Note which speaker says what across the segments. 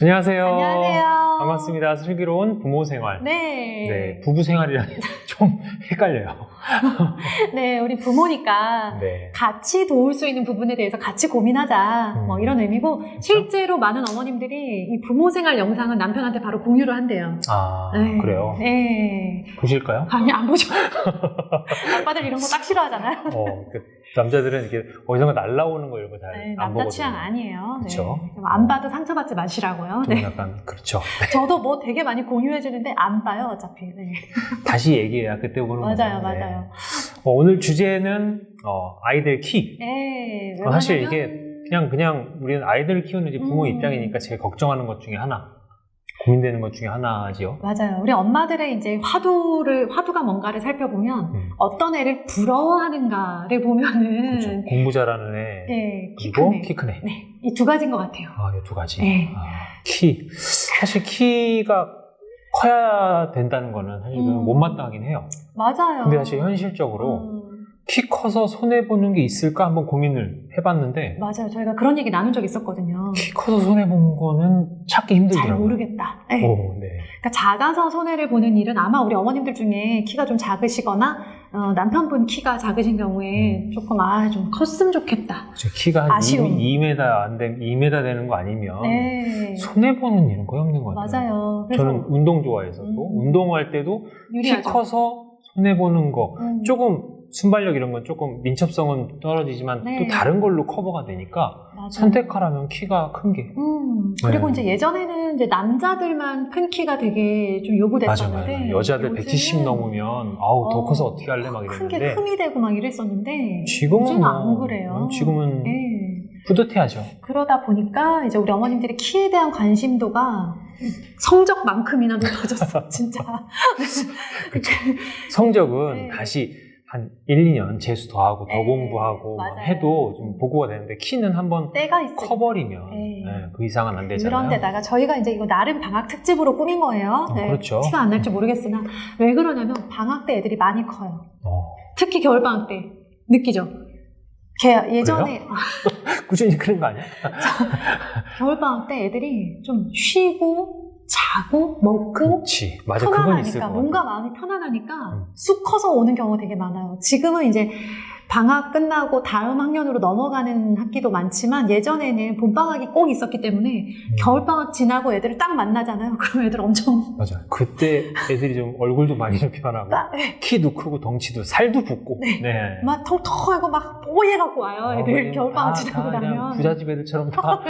Speaker 1: 안녕하세요.
Speaker 2: 안녕하세요.
Speaker 1: 반갑습니다. 슬기로운 부모 생활.
Speaker 2: 네.
Speaker 1: 부부 생활이라니 좀 헷갈려요.
Speaker 2: 네, 우리 부모니까
Speaker 1: 네.
Speaker 2: 같이 도울 수 있는 부분에 대해서 같이 고민하자. 뭐 이런 의미고, 실제로 많은 어머님들이 이 부모 생활 영상은 남편한테 바로 공유를 한대요.
Speaker 1: 아,
Speaker 2: 네.
Speaker 1: 그래요?
Speaker 2: 네.
Speaker 1: 보실까요?
Speaker 2: 아니, 안 보죠. 아빠들 이런 거 딱 싫어하잖아요.
Speaker 1: 남자들은 이렇게 어디선가 날라오는 거 이런 거 잘
Speaker 2: 네,
Speaker 1: 안 보거든요.
Speaker 2: 남자 취향 아니에요.
Speaker 1: 그쵸.
Speaker 2: 네. 안 봐도 상처받지 마시라고요.
Speaker 1: 좀
Speaker 2: 네.
Speaker 1: 약간 그렇죠.
Speaker 2: 저도 뭐 되게 많이 공유해주는데 안 봐요, 어차피. 네.
Speaker 1: 다시 얘기해야 그때 보는 거죠.
Speaker 2: 맞아요, 맞아요.
Speaker 1: 오늘 주제는 아이들 키.
Speaker 2: 네.
Speaker 1: 사실
Speaker 2: 왜냐면-
Speaker 1: 이게 그냥 우리는 아이들을 키우는 이제 부모 입장이니까 제일 걱정하는 것 중에 하나, 고민되는 것 중에 하나지요.
Speaker 2: 맞아요. 우리 엄마들의 이제 화두가 뭔가를 살펴보면 어떤 애를 부러워하는가를 보면은
Speaker 1: 그렇죠. 공부 잘하는 애,
Speaker 2: 네, 키
Speaker 1: 그리고
Speaker 2: 큰 애.
Speaker 1: 키 큰 애.
Speaker 2: 네, 이 두 가지인 것 같아요.
Speaker 1: 이 두 가지.
Speaker 2: 네.
Speaker 1: 키. 사실 키가 커야 된다는 거는 사실 못마땅하긴 해요.
Speaker 2: 맞아요.
Speaker 1: 근데 사실 현실적으로 키 커서 손해보는 게 있을까 한번 고민을 해봤는데
Speaker 2: 맞아요. 저희가 그런 얘기 나눈 적 있었거든요.
Speaker 1: 키 커서 손해본 거는 찾기 힘들더라고요.
Speaker 2: 잘 모르겠다. 네.
Speaker 1: 네.
Speaker 2: 그러니까 작아서 손해를 보는 일은 아마 우리 어머님들 중에 키가 좀 작으시거나 남편분 키가 작으신 경우에 조금 좀 컸으면 좋겠다.
Speaker 1: 키가 한
Speaker 2: 아쉬움.
Speaker 1: 2m 안 되면 2m 되는 거 아니면
Speaker 2: 네.
Speaker 1: 손해보는 일은 거의 없는 것 같아요.
Speaker 2: 맞아요. 그래서
Speaker 1: 저는 운동 좋아해서 또 운동할 때도
Speaker 2: 유리하죠.
Speaker 1: 키 커서 손해보는 거 조금 순발력 이런 건 조금 민첩성은 떨어지지만
Speaker 2: 네.
Speaker 1: 또 다른 걸로 커버가 되니까
Speaker 2: 맞아요.
Speaker 1: 선택하라면 키가 큰 게.
Speaker 2: 그리고
Speaker 1: 네.
Speaker 2: 이제 예전에는 이제 남자들만 큰 키가 되게 좀 요구됐었는데
Speaker 1: 맞아요. 여자들
Speaker 2: 요즘
Speaker 1: 170 넘으면 더 커서 어떻게 할래 막
Speaker 2: 큰 게
Speaker 1: 이랬는데
Speaker 2: 흠이 되고 막 이랬었는데
Speaker 1: 지금은
Speaker 2: 요즘은 안 그래요.
Speaker 1: 지금은
Speaker 2: 네.
Speaker 1: 뿌듯해하죠.
Speaker 2: 그러다 보니까 이제 우리 어머님들이 키에 대한 관심도가 성적만큼이나 높아졌어. 진짜.
Speaker 1: 성적은
Speaker 2: 네.
Speaker 1: 다시 한 1, 2년 재수 더 하고 더
Speaker 2: 네,
Speaker 1: 공부하고 막
Speaker 2: 맞아요.
Speaker 1: 해도 좀 보고가 되는데 키는 한번
Speaker 2: 때가 있어요.
Speaker 1: 커버리면
Speaker 2: 네.
Speaker 1: 그 이상은 안 되잖아요.
Speaker 2: 그런데다가 저희가 이제 이거 나름 방학 특집으로 꾸민 거예요.
Speaker 1: 그렇죠.
Speaker 2: 티가 안 날지 모르겠으나 왜 그러냐면 방학 때 애들이 많이 커요. 특히 겨울방학 때 느끼죠? 예전에
Speaker 1: 꾸준히 그런 거 아니야?
Speaker 2: 겨울방학 때 애들이 좀 쉬고 자고 먹고
Speaker 1: 그렇지. 맞아. 그건 있을 것
Speaker 2: 편안하니까
Speaker 1: 같아.
Speaker 2: 뭔가 마음이 편안하니까 쑥 커서 오는 경우가 되게 많아요. 지금은 이제 방학 끝나고 다음 학년으로 넘어가는 학기도 많지만 예전에는 봄방학이 꼭 있었기 때문에 겨울방학 지나고 애들을 딱 만나잖아요. 그럼 애들 엄청
Speaker 1: 맞아. 그때 애들이 좀 얼굴도 많이 좀 변하고 키도 크고 덩치도 살도 붓고 네.
Speaker 2: 막 텅텅하고 막 뽀얘갖고 와요. 애들 겨울방학 지나고 나면
Speaker 1: 부잣집 애들처럼 다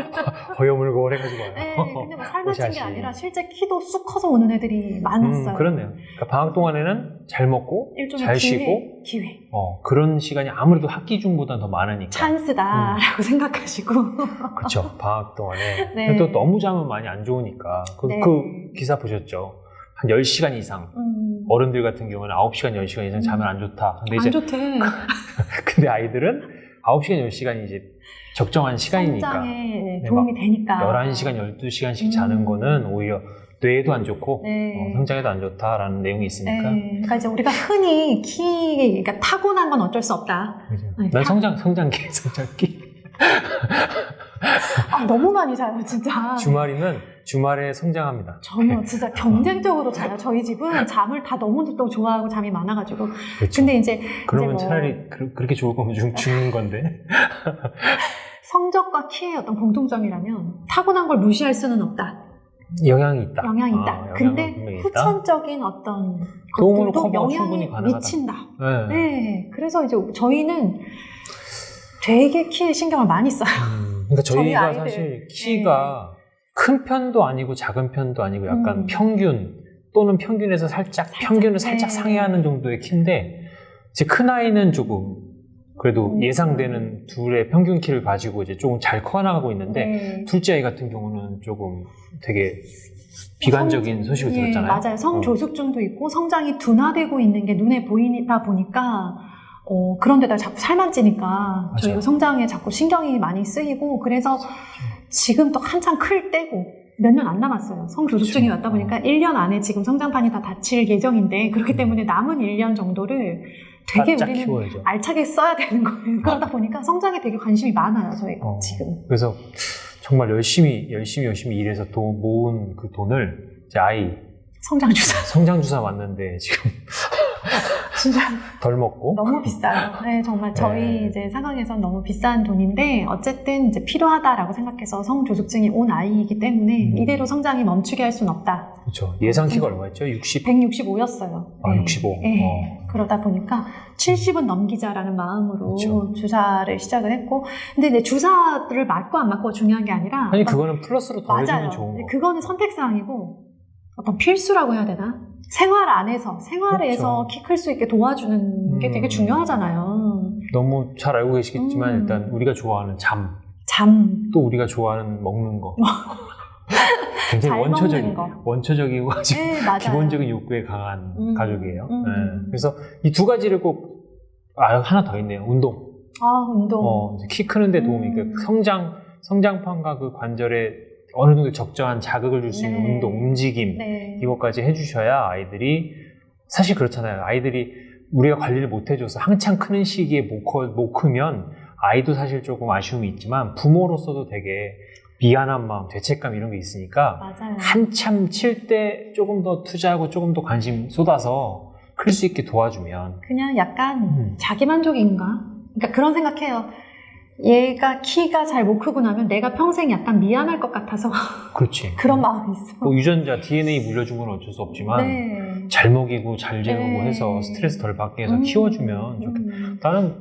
Speaker 1: 허여물고 해가지고 와요.
Speaker 2: 네, 근데 뭐 살만 찐 게
Speaker 1: 오샤시.
Speaker 2: 아니라 실제 키도 쑥 커서 오는 애들이 많았어요.
Speaker 1: 그렇네요. 그러니까 방학 동안에는 잘 먹고
Speaker 2: 일종의
Speaker 1: 잘
Speaker 2: 기회,
Speaker 1: 쉬고
Speaker 2: 기회.
Speaker 1: 그런 시간이 아무래도 학기 중보다 더 많으니까
Speaker 2: 찬스다라고 생각하시고
Speaker 1: 그렇죠. 방학 동안에
Speaker 2: 네.
Speaker 1: 또 너무 자면 많이 안 좋으니까
Speaker 2: 네.
Speaker 1: 그 기사 보셨죠? 한 10시간 이상 어른들 같은 경우는 9시간, 10시간 이상 자면 안 좋다. 근데
Speaker 2: 안 좋대.
Speaker 1: 근데 아이들은 9시간, 10시간이 이제 적정한 시간이니까
Speaker 2: 성장에 도움이 되니까
Speaker 1: 11시간, 12시간씩 자는 거는 오히려 뇌에도 안 좋고 성장에도 안 좋다라는 내용이 있으니까
Speaker 2: 그러니까 이제 우리가 흔히 그러니까 타고난 건 어쩔 수 없다.
Speaker 1: 난 성장기
Speaker 2: 너무 많이 자요 진짜.
Speaker 1: 주말이면 주말에 성장합니다.
Speaker 2: 전혀 진짜 경쟁적으로 자요. 저희 집은 잠을 다 너무 또 좋아하고 잠이 많아가지고.
Speaker 1: 그렇죠.
Speaker 2: 근데 이제
Speaker 1: 그러면
Speaker 2: 이제
Speaker 1: 차라리 그렇게 좋을 거면 죽는 건데.
Speaker 2: 성적과 키의 어떤 공통점이라면 타고난 걸 무시할 수는 없다.
Speaker 1: 영향이 있다.
Speaker 2: 영향이 있다. 근데 후천적인 어떤
Speaker 1: 도움으로
Speaker 2: 것들도
Speaker 1: 커버가 충분히
Speaker 2: 영향이
Speaker 1: 가능하다.
Speaker 2: 미친다.
Speaker 1: 네.
Speaker 2: 네. 그래서 이제 저희는 되게 키에 신경을 많이 써요.
Speaker 1: 그러니까 저희가
Speaker 2: 아이들.
Speaker 1: 사실 키가 큰 편도 아니고 작은 편도 아니고 약간 평균 또는 평균에서 평균을 살짝 상회하는 정도의 키인데 이제 큰 아이는 조금 그래도 예상되는 둘의 평균 키를 가지고 이제 조금 잘 커나가고 있는데 둘째 아이 같은 경우는 조금 되게 비관적인 소식을 들었잖아요.
Speaker 2: 맞아요. 성조숙증도 있고 성장이 둔화되고 있는 게 눈에 보이다 보니까 그런데다 자꾸 살만 찌니까 저희가 성장에 자꾸 신경이 많이 쓰이고 그래서 지금 또 한창 클 때고 몇 년 안 남았어요. 성조숙증이 왔다 보니까 1년 안에 지금 성장판이 다 닫힐 예정인데 그렇기 때문에 남은 1년 정도를 되게
Speaker 1: 바짝
Speaker 2: 우리는
Speaker 1: 키워야죠.
Speaker 2: 알차게 써야 되는 거예요. 그러다 보니까 성장에 되게 관심이 많아요, 저희가 지금.
Speaker 1: 그래서 정말 열심히 일해서 모은 그 돈을 이제 아이 성장 주사 맞는데 지금
Speaker 2: 진짜
Speaker 1: 덜 먹고
Speaker 2: 너무 비싸요. 네, 정말 저희
Speaker 1: 네.
Speaker 2: 이제 상황에선 너무 비싼 돈인데 어쨌든 이제 필요하다라고 생각해서 성조숙증이 온 아이이기 때문에 이대로 성장이 멈추게 할 수는 없다.
Speaker 1: 그렇죠. 예상 키가 얼마였죠?
Speaker 2: 165였어요.
Speaker 1: 아, 65.
Speaker 2: 네. 그러다 보니까 70은 넘기자라는 마음으로
Speaker 1: 그렇죠.
Speaker 2: 주사를 시작을 했고, 근데 내 주사를 맞고 안 맞고가 중요한 게 아니라
Speaker 1: 아니 그거는 플러스로 더해주면
Speaker 2: 맞아요.
Speaker 1: 좋은 거.
Speaker 2: 그거는 선택사항이고 어떤 필수라고 해야 되나? 생활에서
Speaker 1: 그렇죠.
Speaker 2: 키 클 수 있게 도와주는 게 되게 중요하잖아요.
Speaker 1: 너무 잘 알고 계시겠지만 일단 우리가 좋아하는 잠, 또 우리가 좋아하는 먹는 거. 굉장히
Speaker 2: 먹는 거.
Speaker 1: 원초적이고 아주
Speaker 2: 네, 맞아요.
Speaker 1: 기본적인 욕구에 강한 가족이에요. 네.
Speaker 2: 음.
Speaker 1: 그래서 이 두 가지를 꼭 하나 더 있네요. 운동.
Speaker 2: 운동.
Speaker 1: 이제 키 크는데 도움이. 그러니까 성장판과 그 관절에 어느 정도 적정한 자극을 줄 수 있는
Speaker 2: 네.
Speaker 1: 운동, 움직임
Speaker 2: 네.
Speaker 1: 이것까지 해주셔야 아이들이 사실 그렇잖아요. 아이들이 우리가 관리를 못 해줘서 한창 크는 시기에 못 크면 아이도 사실 조금 아쉬움이 있지만 부모로서도 되게 미안한 마음, 죄책감 이런 게 있으니까
Speaker 2: 맞아요.
Speaker 1: 한참 칠 때 조금 더 투자하고 조금 더 관심 쏟아서 클 수 있게 도와주면
Speaker 2: 그냥 약간 자기만족인가? 그러니까 그런 생각해요. 얘가 키가 잘 못 크고 나면 내가 평생 약간 미안할 것 같아서
Speaker 1: 그렇지.
Speaker 2: 그런 마음이 있어.
Speaker 1: 뭐 유전자 DNA 물려준 건 어쩔 수 없지만
Speaker 2: 네.
Speaker 1: 잘 먹이고 잘 재우고
Speaker 2: 네.
Speaker 1: 해서 스트레스 덜 받게 해서 키워주면 좋겠다.
Speaker 2: 음.
Speaker 1: 나는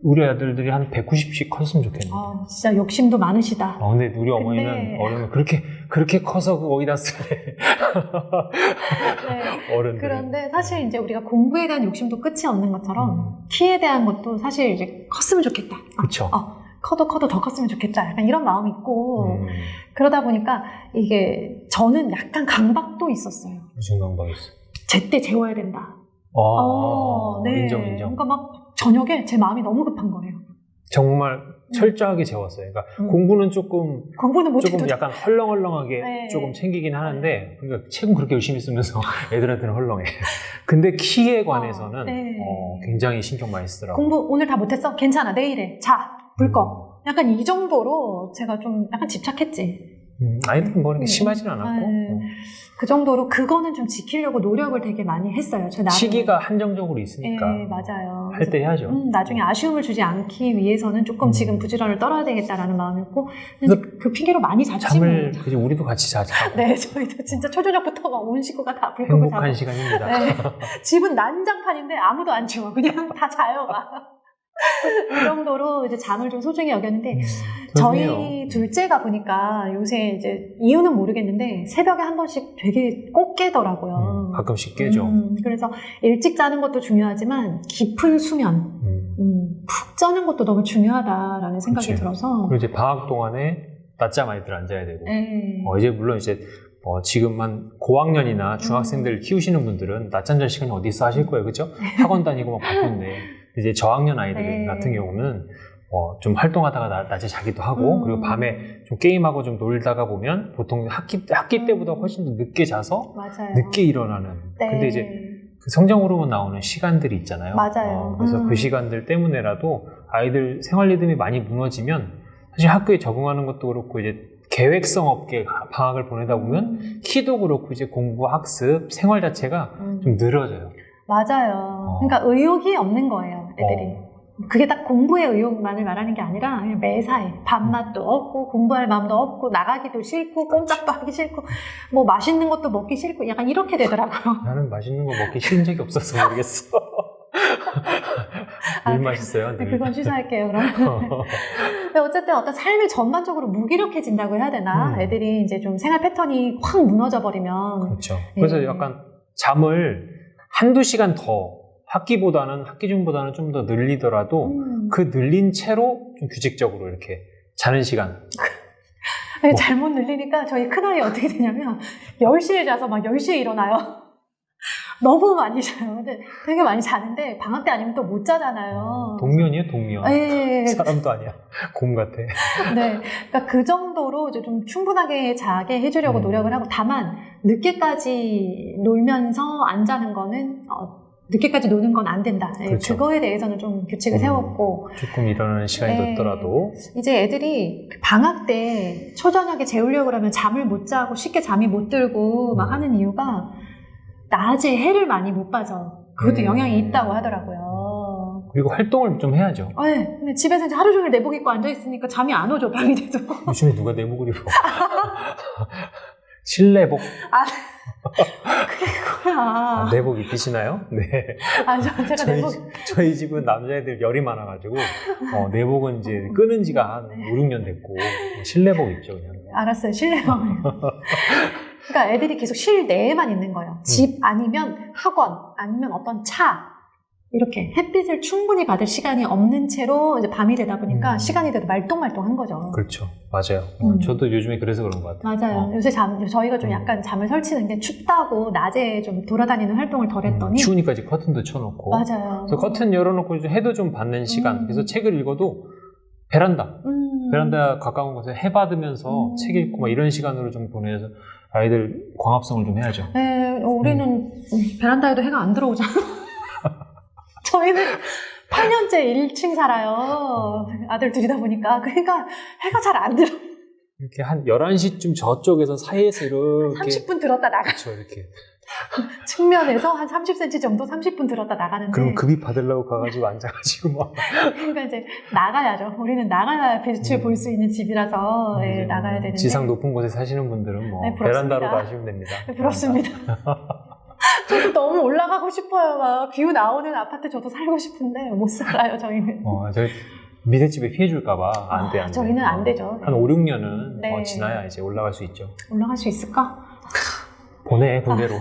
Speaker 1: 우리 아들들이 한 190씩 컸으면 좋겠는데.
Speaker 2: 진짜 욕심도 많으시다.
Speaker 1: 근데 우리 어머니는 그렇게 커서 그거 어디다 쓰래.
Speaker 2: 네.
Speaker 1: 어른들.
Speaker 2: 그런데 사실 이제 우리가 공부에 대한 욕심도 끝이 없는 것처럼 키에 대한 것도 사실 이제 컸으면 좋겠다.
Speaker 1: 그쵸.
Speaker 2: 커도 더 컸으면 좋겠다. 약간 이런 마음이 있고 그러다 보니까 이게 저는 약간 강박도 있었어요.
Speaker 1: 무슨 강박 있어?
Speaker 2: 제때 재워야 된다. 네.
Speaker 1: 인정.
Speaker 2: 그러니까 막 저녁에 제 마음이 너무 급한 거예요.
Speaker 1: 정말 철저하게 재웠어요. 그러니까 공부는
Speaker 2: 공부는 못해도
Speaker 1: 조금 약간 헐렁헐렁하게
Speaker 2: 네.
Speaker 1: 조금 챙기긴 하는데, 그러니까 책은 그렇게 열심히 쓰면서 애들한테는 헐렁해. 근데 키에 관해서는
Speaker 2: 네.
Speaker 1: 굉장히 신경 많이 쓰더라고요.
Speaker 2: 공부 오늘 다 못했어? 괜찮아, 내일 해. 자, 불 꺼. 약간 이 정도로 제가 좀 약간 집착했지.
Speaker 1: 아이들은 뭐 이렇게 심하진 않았고.
Speaker 2: 그 정도로 그거는 좀 지키려고 노력을 되게 많이 했어요.
Speaker 1: 시기가 한정적으로 있으니까.
Speaker 2: 네, 맞아요.
Speaker 1: 할 때 해야죠.
Speaker 2: 나중에 아쉬움을 주지 않기 위해서는 조금 지금 부지런을 떨어야 되겠다라는 마음이었고, 근데 그 핑계로 많이 잤지.
Speaker 1: 잠을 그지 우리도 같이 자자고.
Speaker 2: 네, 저희도 진짜 초저녁부터 막 온 식구가 다 불 끄고 자고.
Speaker 1: 행복한 시간입니다.
Speaker 2: 네. 집은 난장판인데 아무도 안 치워. 그냥 다 자요, 막. 그 정도로 이제 잠을 좀 소중히 여겼는데, 저희 둘째가 보니까 요새 이제 이유는 모르겠는데 새벽에 한 번씩 되게 꼭 깨더라고요.
Speaker 1: 가끔씩 깨죠.
Speaker 2: 그래서 일찍 자는 것도 중요하지만 깊은 수면, 푹 자는 것도 너무 중요하다라는 생각이
Speaker 1: 그치.
Speaker 2: 들어서.
Speaker 1: 그리고 이제 방학 동안에 낮잠 아이들 안 자야 되고.
Speaker 2: 네.
Speaker 1: 이제 물론 이제 지금만 고학년이나 중학생들 키우시는 분들은 낮잠 잘 시간이 어디 있어 하실 거예요, 그죠? 학원 다니고 막 바쁜데 이제 저학년 아이들
Speaker 2: 네.
Speaker 1: 같은 경우는 좀 활동하다가 낮에 자기도 하고 그리고 밤에 좀 게임하고 좀 놀다가 보면 보통 학기 때보다 훨씬 더 늦게 자서
Speaker 2: 맞아요.
Speaker 1: 늦게 일어나는.
Speaker 2: 네.
Speaker 1: 근데 이제 그 성장 호르몬 나오는 시간들이 있잖아요.
Speaker 2: 맞아요.
Speaker 1: 그래서 그 시간들 때문에라도 아이들 생활 리듬이 많이 무너지면 사실 학교에 적응하는 것도 그렇고 이제 계획성 없게 방학을 보내다 보면 키도 그렇고 이제 공부, 학습, 생활 자체가 좀 늘어져요.
Speaker 2: 맞아요. 그러니까 의욕이 없는 거예요, 애들이. 그게 딱 공부의 의욕만을 말하는 게 아니라 그냥 매사에 밥맛도 없고 공부할 마음도 없고 나가기도 싫고 꼼짝도 하기 싫고 뭐 맛있는 것도 먹기 싫고 약간 이렇게 되더라고요.
Speaker 1: 나는 맛있는 거 먹기 싫은 적이 없어서 모르겠어. 늘 맛있어요. 늘.
Speaker 2: 그건 취소할게요, 그러면. 근데 어쨌든 어떤 삶이 전반적으로 무기력해진다고 해야 되나? 애들이 이제 좀 생활 패턴이 확 무너져 버리면.
Speaker 1: 그렇죠. 그래서 약간 잠을 한두 시간 더 학기 중보다는 좀 더 늘리더라도 그 늘린 채로 좀 규칙적으로 이렇게 자는 시간.
Speaker 2: 잘못 늘리니까 저희 큰아이 어떻게 되냐면 10시에 자서 막 10시에 일어나요. 너무 많이 자요. 근데 되게 많이 자는데 방학 때 아니면 또 못 자잖아요.
Speaker 1: 동면이에요, 동면.
Speaker 2: 네.
Speaker 1: 사람도 아니야. 곰 같아.
Speaker 2: 네. 그러니까 그 정도로 이제 좀 충분하게 자게 해주려고 노력을 하고, 다만 늦게까지 놀면서 안 자는 거는 늦게까지 노는 건 안 된다. 네,
Speaker 1: 그렇죠.
Speaker 2: 그거에 대해서는 좀 규칙을 세웠고
Speaker 1: 조금 일어나는 시간이
Speaker 2: 네.
Speaker 1: 늦더라도
Speaker 2: 이제 애들이 방학 때 초저녁에 재우려고 그러면 잠을 못 자고 쉽게 잠이 못 들고 막 하는 이유가 낮에 해를 많이 못 봐서 그것도 영향이 있다고 하더라고요.
Speaker 1: 그리고 활동을 좀 해야죠.
Speaker 2: 네, 근데 집에서 이제 하루 종일 내복 입고 앉아있으니까 잠이 안 오죠, 밤이 돼도.
Speaker 1: 요즘에 누가 내복을 입어? 실내복.
Speaker 2: 그게 그거야.
Speaker 1: 내복 입히시나요? 네.
Speaker 2: 제가
Speaker 1: 저희,
Speaker 2: 내복.
Speaker 1: 저희 집은 남자애들 열이 많아가지고 내복은 이제 끊은 지가 한 5, 6년 됐고 실내복 입죠 그냥.
Speaker 2: 알았어요, 실내방을. 그러니까 애들이 계속 실내에만 있는 거예요. 집 아니면 학원, 아니면 어떤 차. 이렇게 햇빛을 충분히 받을 시간이 없는 채로 이제 밤이 되다 보니까 시간이 돼도 말똥말똥한 거죠.
Speaker 1: 그렇죠. 맞아요. 저도 요즘에 그래서 그런 것 같아요.
Speaker 2: 맞아요. 요새 저희가 좀 약간 잠을 설치는 게 춥다고 낮에 좀 돌아다니는 활동을 덜 했더니
Speaker 1: 추우니까 이제 커튼도 쳐놓고.
Speaker 2: 맞아요.
Speaker 1: 그래서 커튼 열어놓고 이제 해도 좀 받는 시간. 그래서 책을 읽어도 베란다 가까운 곳에 해 받으면서 책 읽고 막 이런 시간으로 좀 보내서 아이들 광합성을 좀 해야죠.
Speaker 2: 네, 우리는 베란다에도 해가 안 들어오잖아. 저희는 8년째 1층 살아요. 아들 둘이다 보니까. 그러니까 해가 잘 안 들어.
Speaker 1: 이렇게 한 11시쯤 저쪽에서 사이에서 이렇게
Speaker 2: 30분 들었다 나가.
Speaker 1: 그렇죠, 이렇게.
Speaker 2: 측면에서 한 30cm 정도 30분 들었다 나가는데.
Speaker 1: 그럼 급이 받으려고 가가지고 앉아가지고 막.
Speaker 2: 그러니까 이제 나가야죠. 우리는 나가야 빛을 볼 수 있는 집이라서 나가야 되는데.
Speaker 1: 지상 높은 곳에 사시는 분들은 뭐
Speaker 2: 네,
Speaker 1: 베란다로 가시면 됩니다.
Speaker 2: 네, 부럽습니다. 저도 너무 올라가고 싶어요. 막 뷰 나오는 아파트 저도 살고 싶은데 못 살아요, 저희는.
Speaker 1: 저희 밑에 집에 피해 줄까봐 안 돼.
Speaker 2: 저희는 안 되죠.
Speaker 1: 한 5, 6년은
Speaker 2: 네.
Speaker 1: 지나야 이제 올라갈 수 있죠.
Speaker 2: 올라갈 수 있을까?
Speaker 1: 보내, 군대로.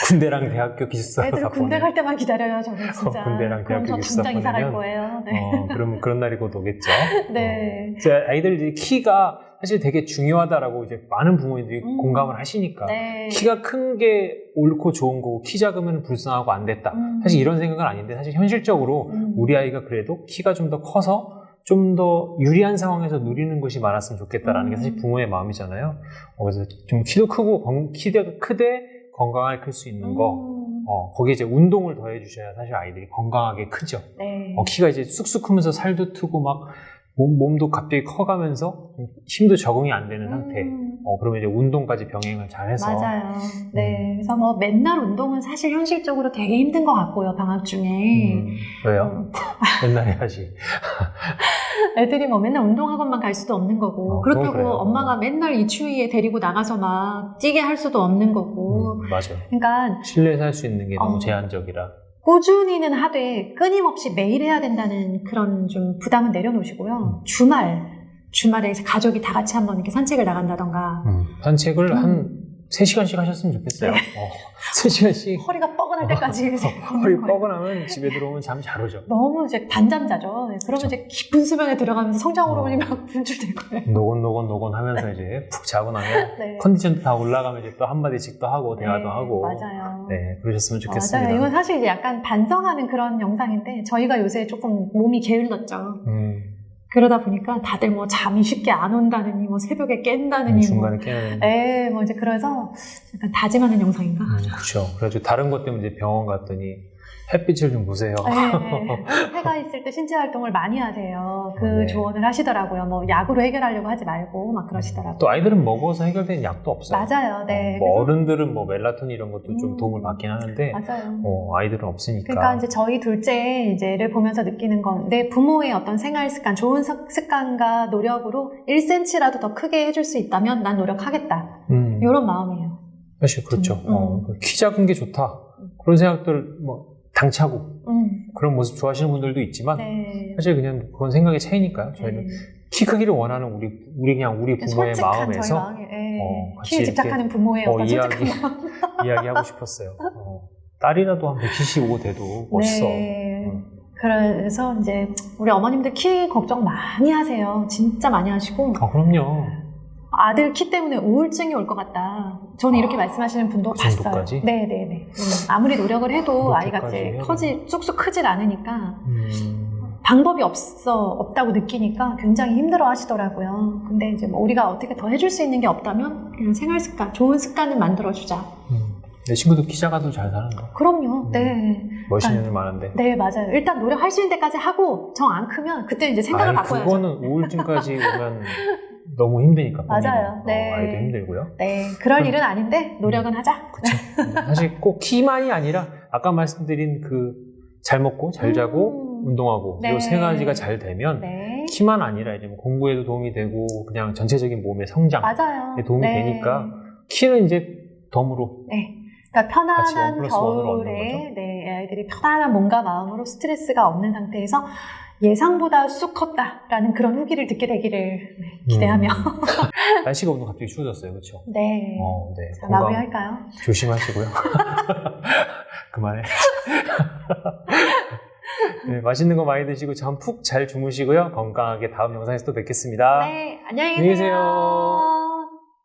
Speaker 1: 군대랑 대학교 기숙사
Speaker 2: 애들 군대 갈 때만 기다려요, 저는 진짜.
Speaker 1: 군대랑
Speaker 2: 그럼
Speaker 1: 대학교
Speaker 2: 저
Speaker 1: 기숙사
Speaker 2: 당장 이사 갈
Speaker 1: 보내면
Speaker 2: 거예요. 네.
Speaker 1: 그러면 그런 날이 곧 오겠죠.
Speaker 2: 네.
Speaker 1: 아이들 키가 사실 되게 중요하다라고 이제 많은 부모님들이 공감을 하시니까
Speaker 2: 네.
Speaker 1: 키가 큰 게 옳고 좋은 거고 키 작으면 불쌍하고 안 됐다. 사실 이런 생각은 아닌데 사실 현실적으로 우리 아이가 그래도 키가 좀 더 커서 좀 더 유리한 상황에서 누리는 것이 많았으면 좋겠다라는 게 사실 부모의 마음이잖아요. 그래서 좀 키도 크고 키가 크되 건강하게 클 수 있는 거 거기에 이제 운동을 더해 주셔야 사실 아이들이 건강하게 크죠.
Speaker 2: 네.
Speaker 1: 키가 이제 쑥쑥 크면서 살도 트고 막 몸도 갑자기 커가면서 힘도 적응이 안 되는 상태. 그러면 이제 운동까지 병행을 잘 해서.
Speaker 2: 맞아요. 네. 그래서 뭐 맨날 운동은 사실 현실적으로 되게 힘든 것 같고요, 방학 중에.
Speaker 1: 왜요? 맨날 해야지.
Speaker 2: 애들이 뭐 맨날 운동학원만 갈 수도 없는 거고. 그렇다고
Speaker 1: 그래요.
Speaker 2: 엄마가 맨날 이 추위에 데리고 나가서 막 뛰게 할 수도 없는 거고.
Speaker 1: 맞아요.
Speaker 2: 그러니까
Speaker 1: 실내에서 할 수 있는 게 너무 제한적이라.
Speaker 2: 꾸준히는 하되 끊임없이 매일 해야 된다는 그런 좀 부담은 내려놓으시고요. 주말에 가족이 다 같이 한번 이렇게 산책을 나간다던가.
Speaker 1: 산책을 한 3시간씩 하셨으면 좋겠어요.
Speaker 2: 네.
Speaker 1: 3시간씩.
Speaker 2: 허리가 뻐근할 때까지.
Speaker 1: 허리 뻐근하면 집에 들어오면 잠 잘 오죠.
Speaker 2: 너무 이제 단잠 자죠. 그러면 이제 깊은 수면에 들어가면서 성장 호르몬이 막 분출될 거예요.
Speaker 1: 노곤노곤 하면서 이제 푹 자고 나면
Speaker 2: 네.
Speaker 1: 컨디션도 다 올라가면 이제 또 한마디씩 또 하고 대화도 하고.
Speaker 2: 맞아요.
Speaker 1: 네, 그러셨으면 좋겠습니다.
Speaker 2: 맞아요. 이건 사실 이제 약간 반성하는 그런 영상인데 저희가 요새 조금 몸이 게을렀죠. 그러다 보니까 다들 뭐 잠이 쉽게 안 온다느니 뭐 새벽에 깬다느니
Speaker 1: 중간에 깨는.
Speaker 2: 뭐 이제 그래서 약간 다짐하는 영상인가.
Speaker 1: 그렇죠. 그래가지고 다른 것 때문에 이제 병원 갔더니 햇빛을 좀 보세요.
Speaker 2: 네. 해가 있을 때 신체 활동을 많이 하세요. 그
Speaker 1: 네.
Speaker 2: 조언을 하시더라고요. 뭐 약으로 해결하려고 하지 말고 막 그러시더라고요.
Speaker 1: 또 아이들은 먹어서 해결되는 약도 없어요.
Speaker 2: 맞아요. 네.
Speaker 1: 뭐 어른들은 뭐 멜라토닌 이런 것도 좀 도움을 받긴 하는데
Speaker 2: 맞아요.
Speaker 1: 아이들은 없으니까.
Speaker 2: 그러니까 이제 저희 둘째 이제를 보면서 느끼는 건 내 부모의 어떤 생활 습관, 좋은 습관과 노력으로 1cm라도 더 크게 해줄 수 있다면 난 노력하겠다. 이런 마음이에요.
Speaker 1: 사실 그렇죠. 키 작은 게 좋다. 그런 생각들 뭐 당차고 그런 모습 좋아하시는 분들도 있지만
Speaker 2: 네.
Speaker 1: 사실 그냥 그건 생각의 차이니까요. 저희는 키 크기를 원하는 우리 부모의
Speaker 2: 솔직한
Speaker 1: 마음에서
Speaker 2: 저희 마음에,
Speaker 1: 같이
Speaker 2: 키에 집착하는 부모의 어떤 솔직한 마음.
Speaker 1: 이야기하고 싶었어요. 딸이라도 한 175 돼도 멋있어.
Speaker 2: 네. 그래서 이제 우리 어머님들 키 걱정 많이 하세요. 진짜 많이 하시고.
Speaker 1: 그럼요.
Speaker 2: 아들 키 때문에 우울증이 올 것 같다. 저는 이렇게 말씀하시는 분도
Speaker 1: 그
Speaker 2: 봤어요.
Speaker 1: 정도까지?
Speaker 2: 네네네. 아무리 노력을 해도 아이가 이제
Speaker 1: 해도.
Speaker 2: 쑥쑥 크질 않으니까 방법이 없다고 느끼니까 굉장히 힘들어 하시더라고요. 근데 이제 뭐 우리가 어떻게 더 해줄 수 있는 게 없다면 그냥 생활 습관, 좋은 습관을 만들어주자.
Speaker 1: 내 친구도 키 작아도 잘 사는 거.
Speaker 2: 그럼요. 네.
Speaker 1: 멋있는 애들 많은데.
Speaker 2: 네, 맞아요. 일단 노력할 수 있는 데까지 하고 정 안 크면 그때 이제 생각을 바꿔야죠.
Speaker 1: 그거는 우울증까지 오면 너무 힘드니까.
Speaker 2: 맞아요. 네.
Speaker 1: 아이도 힘들고요.
Speaker 2: 네, 그럴 일은 아닌데 노력은 하자.
Speaker 1: 그렇죠. 사실 꼭 키만이 아니라 아까 말씀드린 그 잘 먹고 잘 자고 운동하고
Speaker 2: 네.
Speaker 1: 이 세 가지가 잘 되면
Speaker 2: 네.
Speaker 1: 키만 아니라 이제 뭐 공부에도 도움이 되고 그냥 전체적인 몸의 성장에
Speaker 2: 맞아요.
Speaker 1: 도움이
Speaker 2: 네.
Speaker 1: 되니까 키는 이제 덤으로
Speaker 2: 네. 그러니까
Speaker 1: 같이
Speaker 2: 편안한
Speaker 1: 1+1으로 얻는
Speaker 2: 겨울에 네, 아이들이 편안한 몸과 마음으로 스트레스가 없는 상태에서 예상보다 쑥 컸다라는 그런 후기를 듣게 되기를 기대하며
Speaker 1: 날씨가 오늘 갑자기 추워졌어요, 그렇죠?
Speaker 2: 네.
Speaker 1: 네.
Speaker 2: 자,
Speaker 1: 건강
Speaker 2: 마무리할까요?
Speaker 1: 조심하시고요. 그만해. 네, 맛있는 거 많이 드시고 잠 푹 잘 주무시고요. 건강하게 다음 영상에서 또 뵙겠습니다.
Speaker 2: 네, 안녕히
Speaker 1: 안녕히
Speaker 2: 계세요.
Speaker 1: 계세요.